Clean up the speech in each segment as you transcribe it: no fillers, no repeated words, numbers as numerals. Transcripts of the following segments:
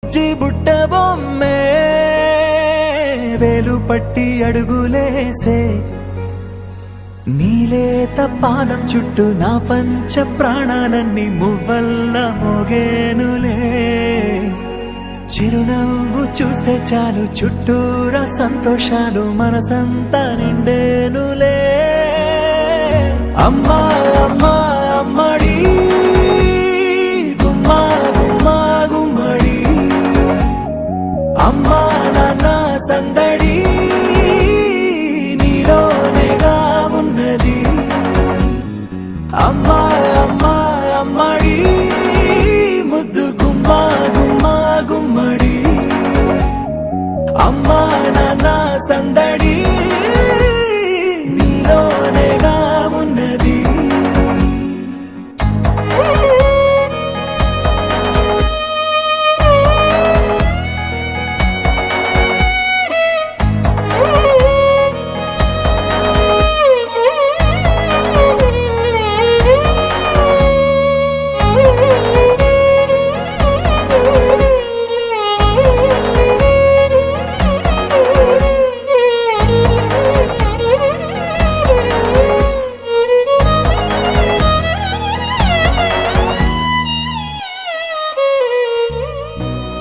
బుట్ట బొమ్మే వేలు పట్టి అడుగులేసే నీలేత పానం చుట్టూ నా పంచ ప్రాణాలన్నీ మువ్వల్ల మోగేనులే చిరునవ్వు చూస్తే చాలు చుట్టూరా సంతోషాలు మనసంతా నిండేనులే అమ్మా అమ్మా అమ్మడి గుమ్మా గుమ్మా గుమ్మడి అమ్మా నాన్న సందడి నీలోనేగా ఉన్నది అమ్మా అమ్మా అమ్మడి ముద్దు గుమ్మా గుమ్మా గుమ్మడి అమ్మా నాన్న సందడి నీలోనేగా ఉన్నది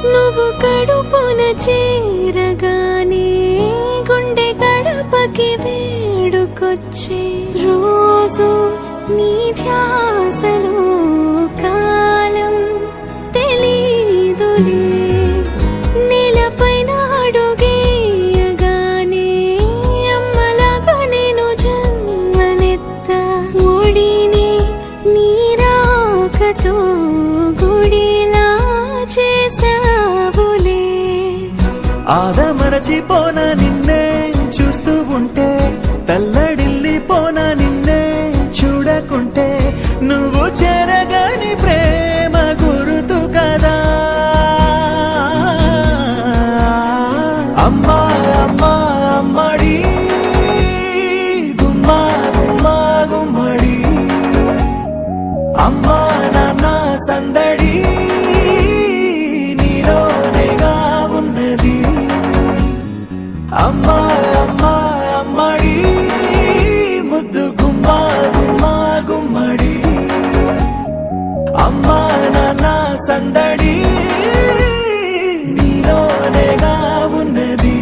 నువ్వు కడుపున చేరగానే గుండె గడపకి వేడుకొచ్చే రోజు నీ ధ్యాసలో కాలం తెలీదులే నేలపైన అడుగేయగానే అమ్మలాగా నేను జన్మనెత్త ఒడిని నీ రాకతో గుడిలా చేసావులే ఆదమరచిపోన నిన్నే చూస్తూ ఉంటే తల్లడిల్లిపోన నిన్నే చూడకుంటే నువ్వు చెరగని ప్రేమ గురుతు కదా అమ్మా అమ్మా అమ్మడి గుమ్మా గుమ్మా గుమ్మడి అమ్మా నాన్న సందడి నీలోనేగా ఉన్నది అమ్మా అమ్మా అమ్మడి ముద్దు గుమ్మా గుమ్మా గుమ్మడి అమ్మా నాన్న సందడి నీలోనేగా ఉన్నది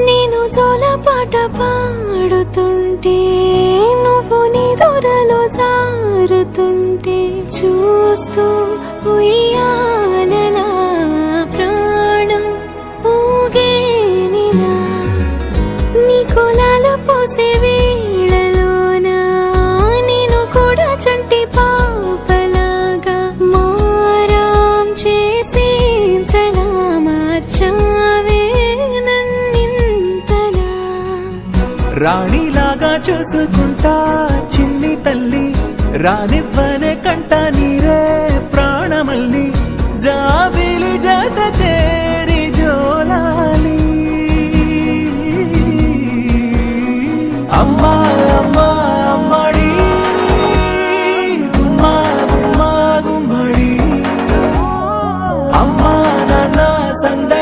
నేను జోలపాట పాడుతుంటే నువ్వు నీ దూరలో జారుతుంటే చూస్తూ ఉయ్యాలలా ప్రాణం ఊగేనిలా నీ కులాలు పోసే వేళలోనా నేను కూడా చంటి పాపలాగా మారాం చేసేంతలా మార్చావే రాణిలాగా చూసుకుంటా చిన్ని తల్లి రానివ్వనే కంట నీరే ప్రాణమల్లి జాబిలి జత చేరి జోలాలి అమ్మా అమ్మా అమ్మడి గుమ్మా గుమ్మా గుమ్మడి అమ్మా నాన్న సంద